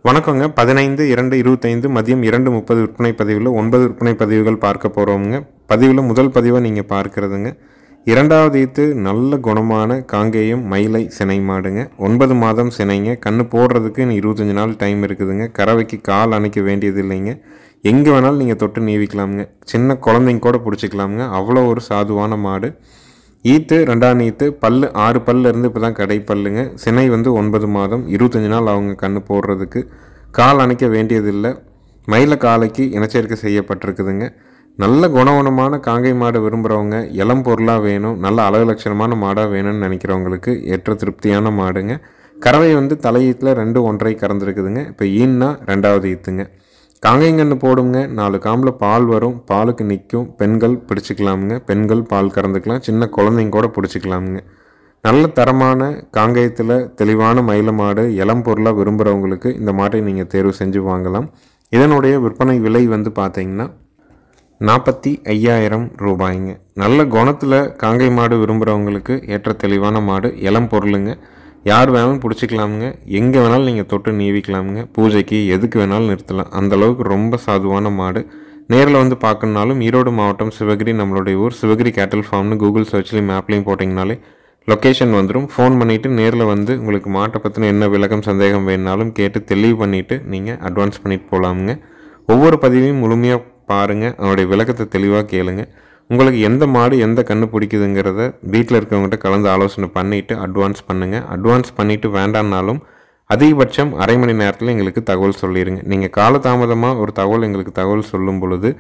வணக்கங்க. 15/2/25 மதியம் 2:30 விற்பனை பதிவில் 9 விற்பனை பதிவுகள் பார்க்க போகிறோமுங்க. பதிவில் முதல் பதிவை நீங்கள் பார்க்குறதுங்க. இரண்டாவது ஈத்து நல்ல குணமான காங்கேயம் மயிலை சினை மாடுங்க. 9 மாதம் சினைங்க. கண்ணு போடுறதுக்கு 25 நாள் டைம் இருக்குதுங்க. கறவைக்கு கால் அணைக்க வேண்டியது இல்லைங்க. எங்கே வேணாலும் நீங்கள் தொட்டு நீவிக்கலாமுங்க. சின்ன குழந்தைங்க கூட பிடிச்சிக்கலாமுங்க. அவ்வளோ ஒரு சாதுவான மாடு. ஈத்து 2ஆம் ஈத்து பல்லு 6 பல்ல இருந்து இப்போ தான் கடை பல்லுங்க. சினை 9 மாதம் 25 நாள் அவங்க கண்ணு போடுறதுக்கு கால் அணைக்க வேண்டியதில்லை. மயில காலைக்கு இனச்சேர்க்கை செய்யப்பட்டிருக்குதுங்க. நல்ல குணமான காங்கை மாடு விரும்புகிறவங்க, இளம் பொருளாக வேணும், நல்ல அழகு லட்சணமான மாடாக வேணும்னு நினைக்கிறவங்களுக்கு ஏற்ற திருப்தியான மாடுங்க. கறவை தலையீத்தில் 2 1/2 கறந்துருக்குதுங்க. இப்போ ஈன்னா 2ஆவது ஈத்துங்க. காங்கைங்கன்று போடுங்க. 4 காம்பில் பால் வரும். பாலுக்கு நிற்கும். பெண்கள் பிடிச்சிக்கலாமுங்க. பெண்கள் பால் கறந்துக்கலாம். சின்ன குழந்தைங்க கூட பிடிச்சிக்கலாமுங்க. நல்ல தரமான காங்கேயத்தில் தெளிவான மயில மாடு இளம் பொருளாக விரும்புகிறவங்களுக்கு இந்த மாட்டை நீங்கள் தேர்வு செஞ்சு வாங்கலாம். இதனுடைய விற்பனை விலை பார்த்தீங்கன்னா 45,000 ரூபாய்ங்க. நல்ல குணத்தில் காங்கை மாடு விரும்புகிறவங்களுக்கு ஏற்ற தெளிவான மாடு இளம் பொருளுங்க. யார் வேணாலும் பிடிச்சிக்கலாமுங்க. எங்கே வேணாலும் நீங்கள் தொட்டு நீவிக்கலாமுங்க. பூஜைக்கு எதுக்கு வேணாலும் நிறுத்தலாம். அந்தளவுக்கு ரொம்ப சாதுவான மாடு. நேரில் பார்க்கணுனாலும் ஈரோடு மாவட்டம் சிவகிரி, நம்மளுடைய ஊர் சிவகிரி கேட்டல் ஃபார்ம்னு கூகுள் சர்ச்லேயும் மேப்லேயும் போட்டிங்கனாலே லொக்கேஷன் வந்துடும். ஃபோன் பண்ணிவிட்டு நேரில் உங்களுக்கு மாட்டை பற்றின என்ன விளக்கம் சந்தேகம் வேணுனாலும் கேட்டு தெளிவு பண்ணிவிட்டு நீங்கள் அட்வான்ஸ் பண்ணிட்டு போகலாமுங்க. ஒவ்வொரு பதிவையும் முழுமையாக பாருங்கள். அதனுடைய விளக்கத்தை தெளிவாக கேளுங்க. உங்களுக்கு எந்த மாடு எந்த கண்ணு பிடிக்குதுங்கிறத வீட்டில் இருக்கவங்ககிட்ட கலந்து ஆலோசனை பண்ணிவிட்டு அட்வான்ஸ் பண்ணுங்கள். அட்வான்ஸ் பண்ணிவிட்டு வேண்டான்னாலும் அதிகபட்சம் அரை மணி நேரத்தில் எங்களுக்கு தகவல் சொல்லிடுங்க. நீங்கள் காலதாமதமாக ஒரு தகவல் சொல்லும் பொழுது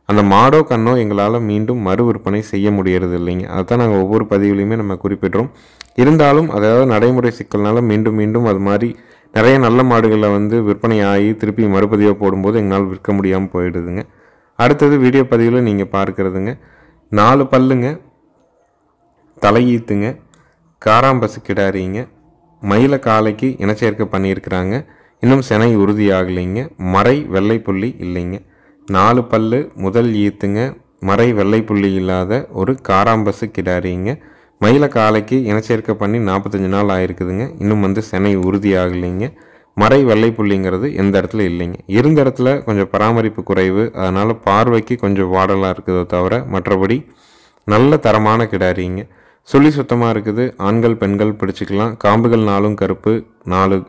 அந்த மாடோ கண்ணோ எங்களால் மீண்டும் மறு விற்பனை செய்ய முடியறது இல்லைங்க. அதுதான் நாங்கள் ஒவ்வொரு பதிவுலையுமே நம்ம குறிப்பிட்றோம். இருந்தாலும் அதாவது நடைமுறை சிக்கல்னால மீண்டும் அது மாதிரி நிறைய நல்ல மாடுகளை விற்பனை ஆகி திருப்பி மறுபதிவாக போடும்போது எங்களால் விற்க முடியாமல் போயிடுதுங்க. அடுத்தது வீடியோ பதிவில் நீங்கள் பார்க்குறதுங்க. 4 பல்லுங்க, தலையீத்துங்க, காராம்பசு கிடாரிங்க, மயில காலைக்கு இனச்சேர்க்கை பண்ணியிருக்கிறாங்க. இன்னும் சினை உறுதியாகலைங்க. மறை வெள்ளை புள்ளி இல்லைங்க. 4 பல்லு, முதல் ஈத்துங்க, மறை வெள்ளை புள்ளி இல்லாத ஒரு காராம்பசு கிடாரிங்க. மயில காலைக்கு இனச்சேர்க்கை பண்ணி 45 நாள் ஆயிருக்குதுங்க. இன்னும் சினை உறுதியாகலைங்க. மறை வெள்ளை புள்ளிங்கிறது எந்த இடத்துல இல்லைங்க. இருந்த இடத்துல கொஞ்சம் பராமரிப்பு குறைவு, அதனால் பார்வைக்கு கொஞ்சம் வாடலாக இருக்குதோ தவிர மற்றபடி நல்ல தரமான கிடாரிங்க. சுழி சுத்தமாக இருக்குது. ஆண்கள் பெண்கள் பிடிச்சிக்கலாம். காம்புகள் 4 கருப்பு, 4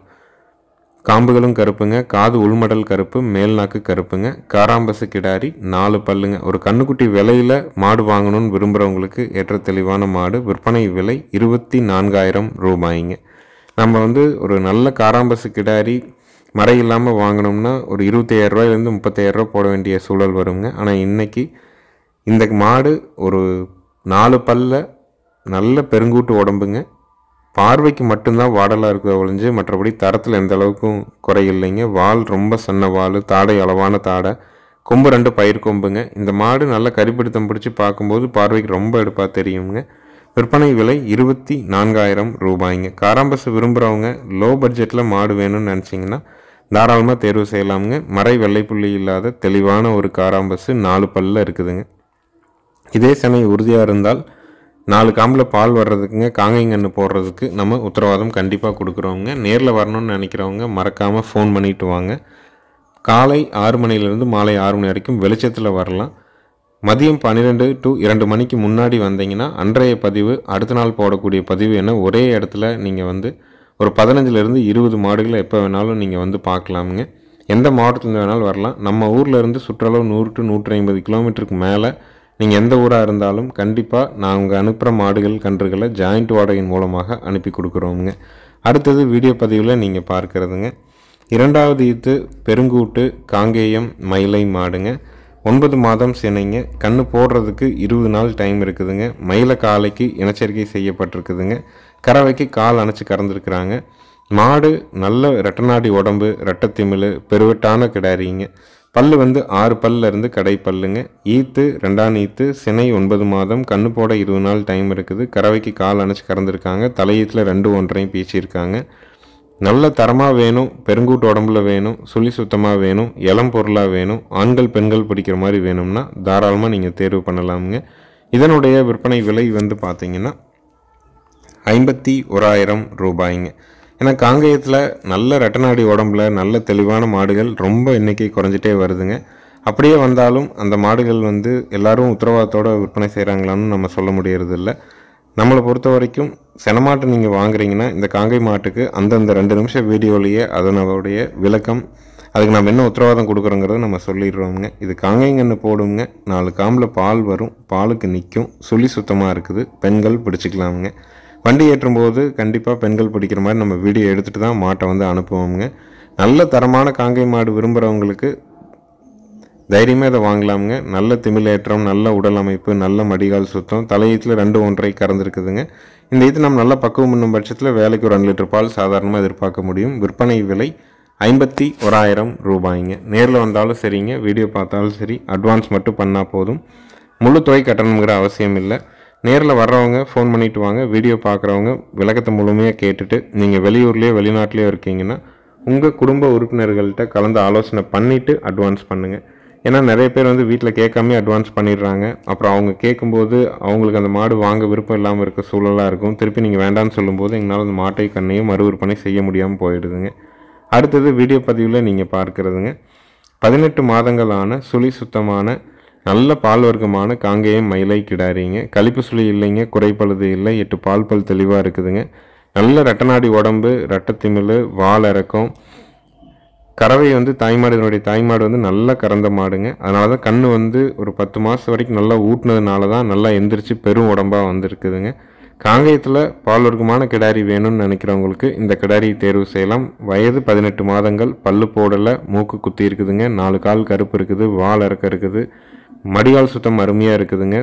காம்புகளும் கருப்புங்க. காது உள்மடல் கருப்பு, மேல் நாக்கு கருப்புங்க. காராம்பசு கிடாரி, 4 பல்லுங்க. ஒரு கண்ணுக்குட்டி விலையில் மாடு வாங்கணும்னு விரும்புகிறவங்களுக்கு ஏற்ற தெளிவான மாடு. விற்பனை விலை 24,000 ரூபாய்ங்க. நம்ம ஒரு நல்ல காராம்பசு கிடாரி மறை இல்லாமல் வாங்கினோம்னா ஒரு 25,000 30,000 போட வேண்டிய சூழல் வருங்க. ஆனால் இன்றைக்கி இந்த மாடு ஒரு 4 பல்ல நல்ல பெருங்கூட்டு உடம்புங்க. பார்வைக்கு மட்டும்தான் வாடலாக இருக்கிற ஒழிஞ்சு மற்றபடி தரத்தில் எந்த அளவுக்கும் குறை இல்லைங்க. வால் ரொம்ப சன்ன வால், தாடை அளவான தாடை, கொம்பு 2 பயிர் கொம்புங்க. இந்த மாடு நல்ல கரிப்பிடித்தம் பிடிச்சி பார்க்கும்போது பார்வைக்கு ரொம்ப எடுப்பாக தெரியுங்க. விற்பனை விலை 24,000 ரூபாய்ங்க. காராம்பசு விரும்புகிறவங்க லோ பட்ஜெட்டில் மாடு வேணும்னு நினச்சிங்கன்னா தாராளமாக தேர்வு செய்யலாமுங்க. மறை வெள்ளைப்புள்ளி இல்லாத தெளிவான ஒரு காராம்பசு 4 பல்லில் இருக்குதுங்க. இதே சினை உறுதியாக இருந்தால் 4 காம்பில் பால் வர்றதுக்குங்க, காங்கைங்கன்று போடுறதுக்கு நம்ம உத்தரவாதம் கண்டிப்பாக கொடுக்குறோங்க. நேரில் வரணும்னு நினைக்கிறவங்க மறக்காமல் ஃபோன் பண்ணிவிட்டு வாங்க. காலை 6 மணிலேருந்து மாலை 6 மணி வரைக்கும் வெளிச்சத்தில் வரலாம். மதியம் 12 to 2 மணிக்கு முன்னாடி வந்தீங்கன்னா அன்றைய பதிவு அடுத்த நாள் போடக்கூடிய பதிவு என ஒரே இடத்துல நீங்கள் ஒரு 15லேருந்து 20 மாடுகளை எப்போ வேணாலும் நீங்கள் பார்க்கலாமுங்க. எந்த மாவட்டத்தில் வேணாலும் வரலாம். நம்ம ஊரில் இருந்து சுற்றளவு 100 to 150 கிலோமீட்டருக்கு மேலே நீங்கள் எந்த ஊராக இருந்தாலும் கண்டிப்பாக நாங்கள் அனுப்புகிற மாடுகள் கன்றுகளை ஜாயிண்ட் வாடகையின் மூலமாக அனுப்பி கொடுக்குறோமுங்க. அடுத்தது வீடியோ பதிவில் நீங்கள் பார்க்குறதுங்க. 2ஆவது ஈத்து பெருங்கூட்டு காங்கேயம் மயிலை மாடுங்க. 9 மாதம் சினைங்க. கண்ணு போடுறதுக்கு 20 நாள் டைம் இருக்குதுங்க. மயில காலைக்கு இனச்சேர்க்கை செய்யப்பட்டிருக்குதுங்க. கறவைக்கு கால் அணைச்சி கறந்துருக்குறாங்க. மாடு நல்ல ரெட்டநாடி உடம்பு, ரெட்டத்திமிழ், பெருவட்டான கிடாரிங்க. பல்லு 6 பல்ல இருந்து கடை பல்லுங்க. ஈத்து 2ஆம் ஈத்து, சினை 9 மாதம், கண்ணு போட 20 நாள் டைம் இருக்குது. கறவைக்கு கால் அணைச்சி கறந்துருக்காங்க. தலையீத்தில் 2 1/2 பீச்சிருக்காங்க. நல்ல தரமாக வேணும், பெருங்கூட்டு உடம்புல வேணும், சுழி சுத்தமாக வேணும், இளம் பொருளாக வேணும், ஆண்கள் பெண்கள் பிடிக்கிற மாதிரி வேணும்னா தாராளமாக நீங்கள் தேர்வு பண்ணலாமுங்க. இதனுடைய விற்பனை விலை பார்த்தீங்கன்னா 51,000 ரூபாய்ங்க. ஏன்னா காங்கேயத்தில் நல்ல ரெட்டநாடி உடம்புல நல்ல தெளிவான மாடுகள் ரொம்ப எண்ணிக்கை குறைஞ்சிட்டே வருதுங்க. அப்படியே வந்தாலும் அந்த மாடுகள் வந்து எல்லாரும் உத்தரவாதத்தோடு விற்பனை செய்கிறாங்களான்னு நம்ம சொல்ல முடியறதில்ல. நம்மளை பொறுத்த வரைக்கும் செனமாட்டை நீங்கள் வாங்குறீங்கன்னா இந்த காங்கை மாட்டுக்கு அந்தந்த 2 நிமிஷம் வீடியோலேயே அதனுடைய விளக்கம், அதுக்கு நம்ம என்ன உத்தரவாதம் கொடுக்குறோங்கிறத நம்ம சொல்லிடுறோங்க. இது காங்கைங்கன்னு போடுங்க, 4 காம்பில் பால் வரும், பாலுக்கு நிற்கும், சுழி சுத்தமாக இருக்குது, பெண்கள் பிடிச்சிக்கலாமுங்க. வண்டி ஏற்றும்போது கண்டிப்பாக பெண்கள் பிடிக்கிற மாதிரி நம்ம வீடியோ எடுத்துகிட்டு தான் மாட்டை வந்து அனுப்புவோங்க. நல்ல தரமான காங்கை மாடு விரும்புகிறவங்களுக்கு தைரியமாக இதை வாங்கலாமுங்க. நல்ல திமிழேற்றம், நல்ல உடல் அமைப்பு, நல்ல மடிகால் சுத்தம், தலையீத்தில் 2 1/2 கறந்துருக்குதுங்க. இந்த இது நம்ம நல்லா பக்குவம் பண்ணும் பட்சத்தில் வேலைக்கு ஒரு 2 லிட்டர் பால் சாதாரணமாக எதிர்பார்க்க முடியும். விற்பனை விலை 51,000 ரூபாய்ங்க. நேரில் வந்தாலும் சரிங்க, வீடியோ பார்த்தாலும் சரி, அட்வான்ஸ் மட்டும் பண்ணால் போதும். முழு தொகை கட்டணுங்கிற அவசியம் இல்லை. நேரில் வர்றவங்க ஃபோன் பண்ணிவிட்டு வாங்க. வீடியோ பார்க்குறவங்க விளக்கத்தை முழுமையாக கேட்டுட்டு நீங்கள் வெளியூர்லேயோ வெளிநாட்டிலையோ இருக்கீங்கன்னா உங்கள் குடும்ப உறுப்பினர்கள்ட்ட கலந்து ஆலோசனை பண்ணிவிட்டு அட்வான்ஸ் பண்ணுங்கள். ஏன்னா நிறைய பேர் வந்து வீட்டில் கேட்காமே அட்வான்ஸ் பண்ணிடுறாங்க. அப்புறம் அவங்க கேட்கும்போது அவங்களுக்கு அந்த மாடு வாங்க விருப்பம் இல்லாமல் இருக்க சூழலாக இருக்கும். திருப்பி நீங்கள் வேண்டான்னு சொல்லும்போது எங்களால் அந்த மாட்டை கண்ணையும் மறு விற்பனை செய்ய முடியாமல் போயிடுதுங்க. அடுத்தது வீடியோ பதிவில் நீங்கள் பார்க்குறதுங்க 18 மாதங்களான சுழி சுத்தமான நல்ல பால் வர்க்கமான காங்கேயம் மயிலை கிடாரிங்க. கழிப்பு சுழி இல்லைங்க, குறைப்பழுது இல்லை, 8 பால் பல் தெளிவாக இருக்குதுங்க. நல்ல ரெட்டநாடி உடம்பு, ரெட்டத்திமிழ், வால் இறக்கம், கறவை வந்து தாய்மாடு வந்து நல்லா கறந்த மாடுங்க. அதனால தான் கண்ணு வந்து ஒரு 10 மாதம் வரைக்கும் நல்லா ஊட்டினதுனால தான் நல்லா எந்திரிச்சு பெரும் உடம்பாக வந்துருக்குதுங்க. காங்கேயத்தில் பால் வர்க்கமான கிடாரி வேணும்னு நினைக்கிறவங்களுக்கு இந்த கிடாரியை தேர்வு செய்யலாம். வயது 18 மாதங்கள், பல்லு போடலை, மூக்கு குத்தி இருக்குதுங்க, 4 கால் கருப்பு இருக்குது, வால் இறக்கம் இருக்குது, மடிகால் சுத்தம் அருமையாக இருக்குதுங்க,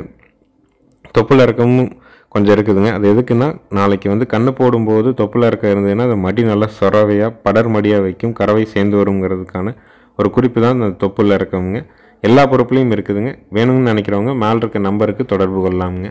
தொப்புள் இறக்கமும் கொஞ்சம் இருக்குதுங்க. அது எதுக்குன்னா நாளைக்கு வந்து கண்ணு போடும்போது தொப்புள் இறக்கம் இருந்ததுன்னா அந்த மடி நல்லா சொரவையாக படர் மடியாக வைக்கும், கறவை சேர்ந்து வருங்கிறதுக்கான ஒரு குறிப்பு தான் அந்த தொப்புள் இறக்கமுங்க. எல்லா பொறுப்புலையும் இருக்குதுங்க. வேணும்னு நினைக்கிறவங்க மேலே இருக்க நம்பருக்கு தொடர்பு கொள்ளலாமுங்க.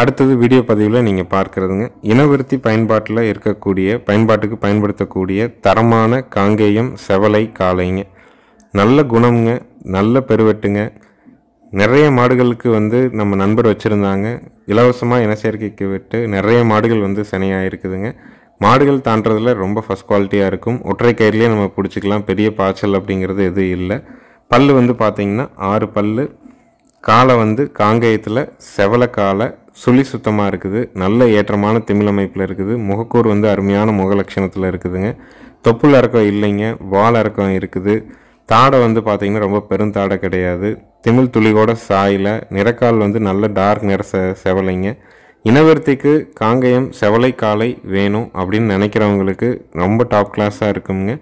அடுத்தது வீடியோ பதிவில் நீங்கள் பார்க்குறதுங்க இனவிருத்தி பயன்பாட்டுக்கு பயன்படுத்தக்கூடிய தரமான காங்கேயம் செவலை காளைங்க. நல்ல குணம்ங்க, நல்ல பெருவெட்டுங்க. நிறைய மாடுகளுக்கு வந்து நம்ம நண்பர் வச்சுருந்தாங்க, இலவசமாக இனச்சேர்க்கைக்கு விட்டு நிறைய மாடுகள் வந்து சினையாயிருக்குதுங்க. மாடுகள் தாண்டறதுல ரொம்ப ஃபஸ்ட் குவாலிட்டியாக இருக்கும். ஒற்றை கயிறுலேயே நம்ம பிடிச்சிக்கலாம், பெரிய பாய்ச்சல் அப்படிங்கிறது எதுவும் இல்லை. பல் வந்து பார்த்திங்கன்னா 6 பல். காலை வந்து காங்கேயத்தில் செவலை காலை, சுழி சுத்தமாக இருக்குது, நல்ல ஏற்றமான திமிழமைப்பில் இருக்குது, முகக்கூர் வந்து அருமையான முக லட்சணத்தில் இருக்குதுங்க, தொப்புள் இறக்கம் இல்லைங்க, வால் இறக்கம் இருக்குது, தாடை வந்து பார்த்திங்கன்னா ரொம்ப பெருந்தாடை கிடையாது, திமிழ் துளியோட சாயில், நிறக்கால் வந்து நல்ல டார்க் நிற செவலைங்க. இனவர்த்திக்கு காங்கேயம் செவலை காலை வேணும் அப்படின்னு நினைக்கிறவங்களுக்கு ரொம்ப டாப் கிளாஸாக இருக்குங்க.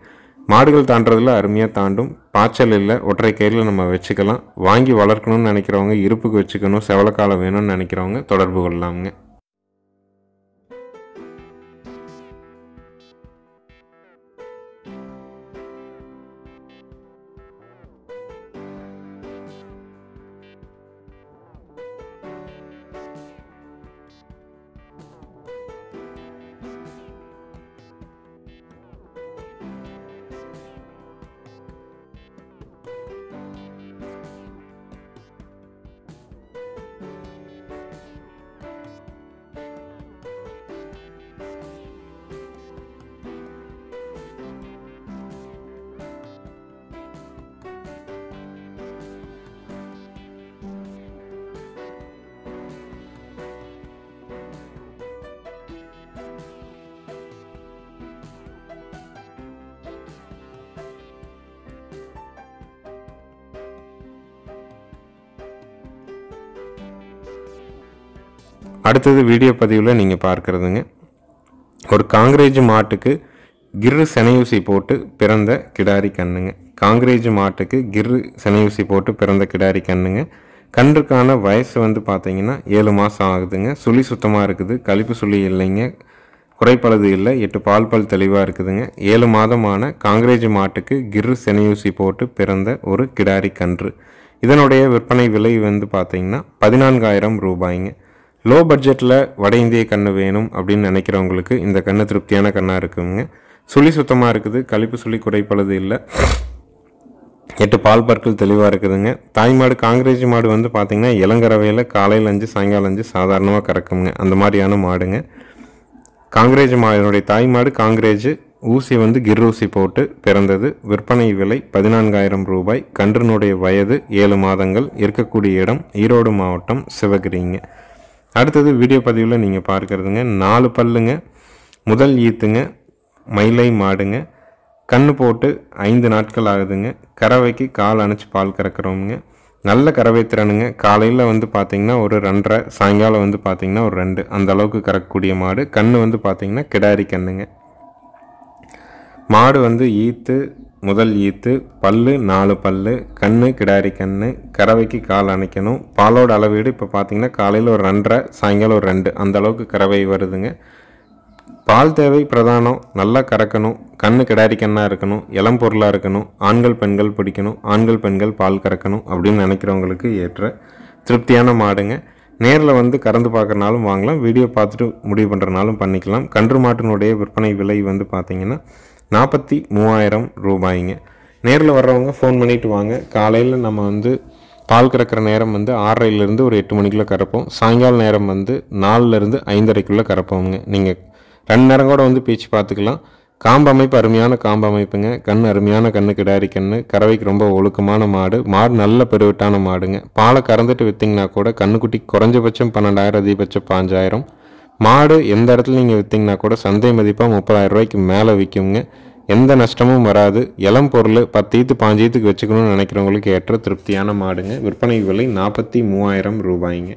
மாடுகள் தாண்டறதுல அருமையாக தாண்டும், பாய்ச்சல் இல்லை, ஒற்றை கயிறில் நம்ம வச்சுக்கலாம். வாங்கி வளர்க்கணும்னு நினைக்கிறவங்க, இருப்புக்கு வச்சுக்கணும், செவலைக்காலை வேணும்னு நினைக்கிறவங்க தொடர்பு கொள்ளலாமுங்க. அடுத்தது வீடியோ பதிவில் நீங்கள் பார்க்குறதுங்க, ஒரு காங்கிரேஜ் மாட்டுக்கு கிர்ரு செனையூசி போட்டு பிறந்த கிடாரி கண்ணுங்க. காங்கிரேஜ் மாட்டுக்கு கிர்ரு செனையூசி போட்டு பிறந்த கிடாரி கண்ணுங்க. கன்றுக்கான வயசு வந்து பார்த்தீங்கன்னா 7 மாதம் ஆகுதுங்க. சுழி சுத்தமாக இருக்குது, கழிப்பு சுழி இல்லைங்க, குறைப்பழுது இல்லை, 8 பால் பல் தெளிவாக இருக்குதுங்க. 7 மாதமான காங்கிரேஜ் மாட்டுக்கு கிர்ரு செனையூசி போட்டு பிறந்த ஒரு கிடாரி கன்று. இதனுடைய விற்பனை விலை வந்து பார்த்தீங்கன்னா 14,000 ரூபாய்ங்க. லோ பட்ஜெட்டில் வட இந்திய கன்று வேணும் அப்படின்னு நினைக்கிறவங்களுக்கு இந்த கன்று திருப்தியான கண்ணாக இருக்குங்க. சுழி சுத்தமாக இருக்குது, கழிப்பு சுழி குறைப்பழுது இல்லை, 8 பால் பற்கள் தெளிவாக இருக்குதுங்க. தாய் மாடு காங்கிரேஜ் மாடு வந்து பார்த்திங்கன்னா இளங்கரவையில் காலையில் 5 சாயங்காலம் 5 சாதாரணமாக கறக்குங்க. அந்த மாதிரியான மாடுங்க. காங்கிரேஜ் மாடினுடைய தாய் மாடு காங்கிரேஜ், ஊசி வந்து கிர்ரூசி போட்டு பிறந்தது. விற்பனை விலை 14,000 ரூபாய். கன்றினுடைய வயது 7 மாதங்கள். இருக்கக்கூடிய இடம் ஈரோடு மாவட்டம், சிவகிரிங்க. அடுத்தது வீடியோ பதிவில் நீங்கள் பார்க்குறதுங்க, 4 பல்லுங்க, முதல் ஈத்துங்க, மயிலை மாடுங்க. கன்று போட்டு 5 நாட்கள் ஆகுதுங்க. கறவைக்கு கால் அணைச்சி பால் கறக்கிறோமுங்க. நல்ல கறவை திறனுங்க. காலையில் வந்து பார்த்திங்கன்னா ஒரு 2.5, சாயங்காலம் வந்து பார்த்திங்கன்னா ஒரு 2, அந்த அளவுக்கு கறக்கக்கூடிய மாடு. கன்று வந்து பார்த்திங்கன்னா கிடாரி கண்ணுங்க. மாடு வந்து ஈத்து, முதல் ஈத்து, பல்லு 4 பல்லு, கண்ணு கிடாரி கண்ணு, கறவைக்கு கால் அணைக்கணும். பாலோட அளவீடு இப்போ பார்த்திங்கன்னா காலையில் ஒரு 2.5, சாயங்காலம் ஒரு 2, அந்த அளவுக்கு கறவை வருதுங்க. பால் தேவை பிரதானம், நல்லா கறக்கணும், கண்ணு கிடாரி கண்ணாக இருக்கணும், இளம் பொருளாக இருக்கணும், ஆண்கள் பெண்கள் பிடிக்கணும், ஆண்கள் பெண்கள் பால் கறக்கணும் அப்படின்னு நினைக்கிறவங்களுக்கு ஏற்ற திருப்தியான மாடுங்க. நேரில் வந்து கறந்து பார்க்குறனாலும் வாங்கலாம், வீடியோ பார்த்துட்டு முடிவு பண்ணுறனாலும் பண்ணிக்கலாம். கன்று மாட்டினுடைய விற்பனை விலை வந்து பார்த்திங்கன்னா 43,000 ரூபாய்ங்க. நேரில் வர்றவங்க ஃபோன் பண்ணிவிட்டு வாங்க. காலையில் நம்ம வந்து பால் கறக்கிற நேரம் வந்து 6:30லேருந்து ஒரு 8 மணிக்குள்ளே கறப்போம். சாயங்கால நேரம் வந்து 4லேருந்து 5:30க்குள்ளே கறப்போங்க. நீங்கள் 2 நேரம் கூட வந்து பீச்சு பார்த்துக்கலாம். காம்பு அமைப்பு அருமையான காம்பு அமைப்புங்க. கண் அருமையான கண்ணு கிடாரி கண்ணு. கறவைக்கு ரொம்ப ஒழுக்கமான மாடு. மாடு நல்ல பெருவிட்டான மாடுங்க. பாலை கறந்துட்டு விற்றிங்கன்னா கூட கண்ணுக்குட்டி குறைஞ்சபட்சம் 12,000, அதிகபட்சம் 5,000. மாடு எந்த இடத்துல நீங்கள் விற்றிங்கன்னா கூட சந்தை மதிப்பாக 30,000 ரூபாய்க்கு மேலே விற்குங்க. எந்த நஷ்டமும் வராது. இளம் பொருள் 10 ஈத்து 5 ஈத்துக்கு வச்சுக்கணும்னு நினைக்கிறவங்களுக்கு ஏற்ற திருப்தியான மாடுங்க. விற்பனை விலை 43,000 ரூபாய்ங்க.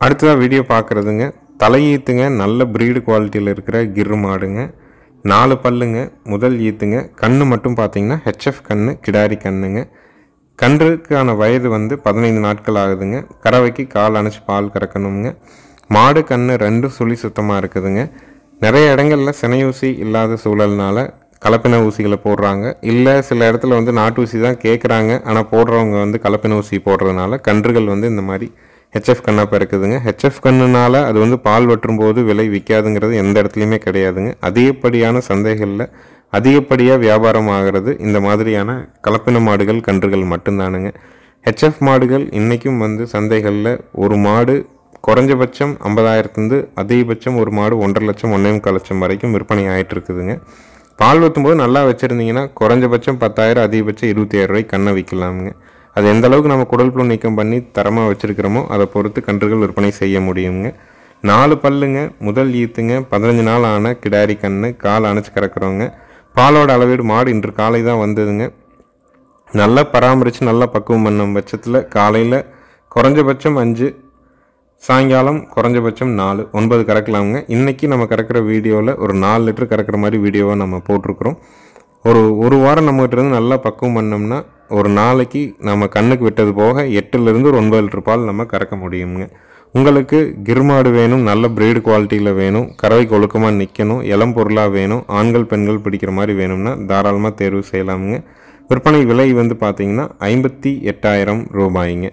அடுத்ததாக வீடியோ பார்க்குறதுங்க தலையீத்துங்க, நல்ல ப்ரீடு குவாலிட்டியில் இருக்கிற கிர் மாடுங்க. 4 பல்லுங்க, முதல் ஈத்துங்க. கண்ணு மட்டும் பார்த்தீங்கன்னா ஹெச்எஃப் கண்ணு, கிடாரி கண்ணுங்க. கன்றுக்கான வயது வந்து 15 நாட்கள் ஆகுதுங்க. கறவைக்கு கால் அணைச்சி பால் கறக்கணுங்க. மாடு கண்ணு 2 சுழி சுத்தமாக இருக்குதுங்க. நிறைய இடங்களில் சினையூசி இல்லாத சூழல்னால கலப்பின ஊசிகளை போடுறாங்க. இல்லை சில இடத்துல வந்து நாட்டு ஊசி தான் கேட்குறாங்க. ஆனால் போடுறவங்க வந்து கலப்பின ஊசி போடுறதுனால கன்றுகள் வந்து இந்த மாதிரி ஹெச்எஃப் கண்ணாக பிறக்குதுங்க. ஹெச்எஃப் கண்ணுனால அது வந்து பால் வற்றும்போது விலை விற்காதுங்கிறது எந்த இடத்துலையுமே கிடையாதுங்க. அதிகப்படியான சந்தைகளில் அதிகப்படியாக வியாபாரம் ஆகிறது இந்த மாதிரியான கலப்பின மாடுகள் கன்றுகள் மட்டும்தானுங்க. ஹெச்எஃப் மாடுகள் இன்றைக்கும் வந்து சந்தைகளில் ஒரு மாடு குறைஞ்சபட்சம் 50,000 அதிகபட்சம் ஒரு மாடு 1.5 லட்சம் 1.25 லட்சம் வரைக்கும் விற்பனை ஆகிட்டு இருக்குதுங்க. பால் ஊற்றும்போது நல்லா வச்சுருந்தீங்கன்னா குறைஞ்சபட்சம் 10,000 அதிகபட்சம் 25,000 ரூபாய்க்கு கண்ணை விற்கலாமுங்க. அது எந்த அளவுக்கு நம்ம குடல் புழு நீக்கம் பண்ணி தரமாக வச்சுருக்கிறோமோ அதை பொறுத்து கன்றுகள் விற்பனை செய்ய முடியுங்க. 4 பல்லுங்க, முதல் ஈத்துங்க. 15 நாள் ஆன கிடாரி கண்ணு, கால் அணைச்சி கறக்குறவங்க. பாலோட அளவீடு மாடு இன்று காலை தான் வந்ததுங்க. நல்லா பராமரித்து நல்லா பக்குவம் பண்ணும் பட்சத்தில் காலையில் குறைஞ்சபட்சம் 5, சாயங்காலம் குறைஞ்சபட்சம் 4, 9 கறக்கலாமுங்க. இன்றைக்கி நம்ம கறக்கிற வீடியோவில் ஒரு 4 லிட்டர் கறக்கிற மாதிரி வீடியோவை நம்ம போட்டிருக்கிறோம். ஒரு வாரம் நம்மகிட்ட இருந்து நல்லா பக்குவம் பண்ணோம்னா ஒரு நாளைக்கு நம்ம கண்ணுக்கு விட்டது போக 8லிருந்து ஒரு 9 லிட்டர் பால் நம்ம கறக்க முடியுங்க. உங்களுக்கு கிர்மாடு வேணும், நல்ல பிரீடு குவாலிட்டியில் வேணும், கறவைக்கு ஒழுக்கமாக நிற்கணும், இளம் பொருளாக வேணும், ஆண்கள் பெண்கள் பிடிக்கிற மாதிரி வேணும்னா தாராளமாக தேர்வு செய்யலாமுங்க. விற்பனை விலை வந்து பார்த்திங்கன்னா 58,000 ரூபாய்ங்க.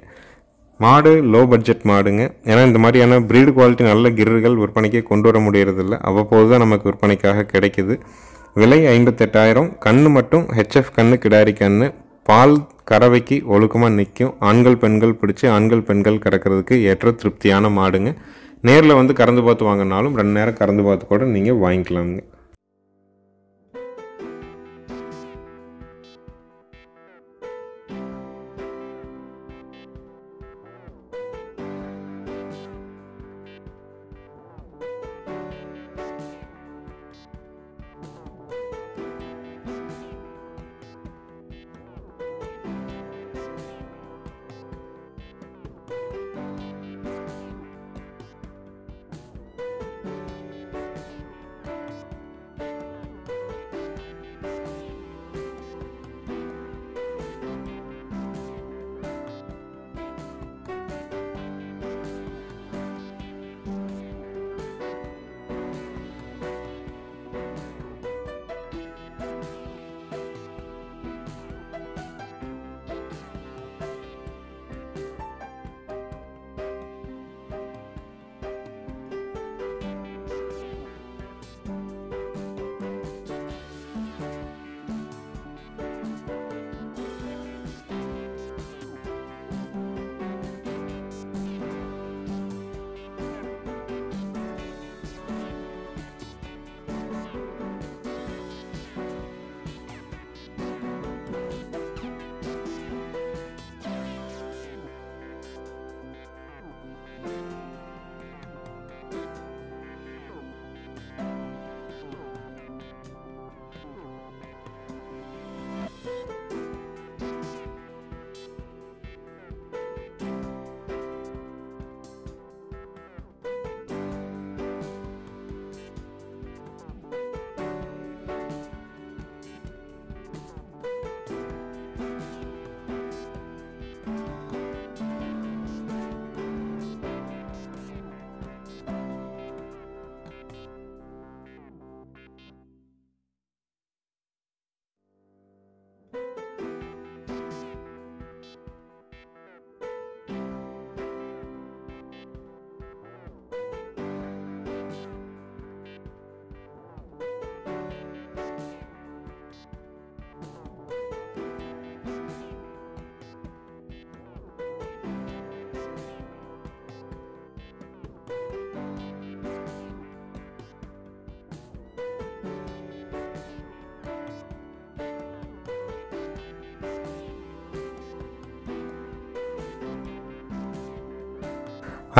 மாடு லோ பட்ஜெட் மாடுங்க. ஏன்னா இந்த மாதிரியான ப்ரீடு குவாலிட்டி நல்ல கிர்ர்கள் விற்பனைக்கே கொண்டு வர முடியறதில்ல. அவ்வப்போது தான் நமக்கு விற்பனைக்காக கிடைக்குது. விலை 58,000. கண்ணு மட்டும் ஹெச்எஃப் கண்ணு, கிடாரி கண்ணு. பால் கறவைக்கு ஒழுக்கமாக நிற்கும். ஆண்கள் பெண்கள் பிடிச்சி ஆண்கள் பெண்கள் கறக்கிறதுக்கு ஏற்ற திருப்தியான மாடுங்க. நேரில் வந்து கறந்து பார்த்து வாங்கினாலும் 2 நேரம் கறந்து பார்த்து கூட நீங்கள் வாங்கிக்கலாமுங்க.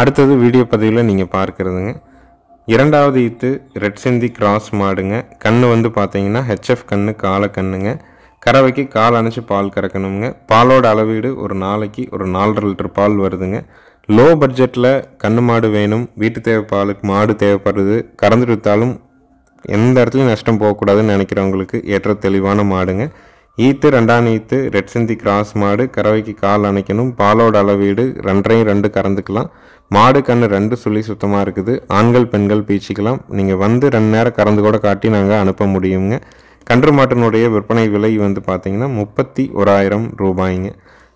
அடுத்தது வீடியோ பதிவில் நீங்கள் பார்க்குறதுங்க இரண்டாவது ஈத்து ரெட் சிந்தி கிராஸ் மாடுங்க. கண்ணு வந்து பார்த்தீங்கன்னா ஹெச்எஃப் கண்ணு, காலை கண்ணுங்க. கறவைக்கு கால் அணைச்சி பால் கறக்கணுங்க. பாலோட அளவீடு ஒரு நாளைக்கு ஒரு 4.5 லிட்டர் பால் வருதுங்க. லோ பட்ஜெட்டில் கன்று மாடு வேணும், வீட்டு தேவைப்பாலுக்கு மாடு தேவைப்படுறது, கறந்து விற்றாலும் எந்த இடத்துலையும் நஷ்டம் போகக்கூடாதுன்னு நினைக்கிறவங்களுக்கு ஏற்ற தெளிவான மாடுங்க. ஈத்து 2ஆம் ஈத்து ரெட் சிந்தி கிராஸ் மாடு, கறவைக்கு கால் அணைக்கணும், பாலோட அளவீடு 2 கறந்துக்கலாம். மாடு கன்று 2 சுழி சுத்தமாக இருக்குது. ஆண்கள் பெண்கள் பீச்சிக்கலாம். நீங்கள் வந்து 2 நேரம் கறந்து கூட காட்டி நாங்கள் அனுப்ப முடியுங்க. கன்று மாட்டினுடைய விற்பனை விலை வந்து பார்த்திங்கன்னா 31,000 ரூபாய்ங்க.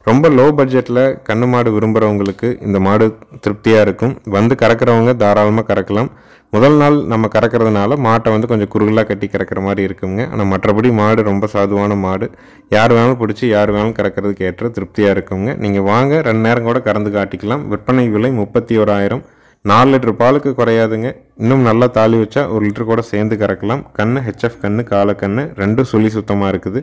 ரொம்ப லோ பட்ஜெட்டில் கன்று மாடு விரும்புகிறவங்களுக்கு இந்த மாடு திருப்தியாக இருக்கும். வந்து கறக்கிறவங்க தாராளமாக கறக்கலாம். முதல் நாள் நம்ம கறக்கிறதுனால மாட்டை வந்து கொஞ்சம் குறுகலாக கட்டி கறக்கிற மாதிரி இருக்குங்க. ஆனால் மற்றபடி மாடு ரொம்ப சாதுவான மாடு. யார் வேணாலும் பிடிச்சி யார் வேணாலும் கறக்கிறதுக்கு ஏற்ற திருப்தியாக இருக்குங்க. நீங்கள் வாங்க 2 நேரம் கூட கறந்து காட்டிக்கலாம். விற்பனை விலை 31,000. 4 லிட்டர் பாலுக்கு குறையாதுங்க. இன்னும் நல்லா தாலி வச்சா 1 லிட்டர் கூட சேர்ந்து கறக்கலாம். கன்று ஹெச்எஃப் கன்று, காலக்கன்று 2 சுழி சுத்தமாக இருக்குது.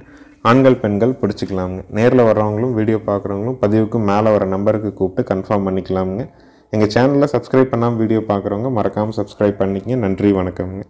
ஆண்கள் பெண்கள் பிடிச்சிக்கலாமுங்க. நேரில் வர்றவங்களும் வீடியோ பார்க்குறவங்களும் பதிவுக்கு மேலே வர நம்பருக்கு கூப்பிட்டு கன்ஃபார்ம் பண்ணிக்கலாமுங்க. எங்கள் சேனலில் சப்ஸ்கிரைப் பண்ணாமல் வீடியோ பார்க்குறவங்க மறக்காமல் சப்ஸ்கிரைப் பண்ணிக்கங்க. நன்றி, வணக்கம்ங்க.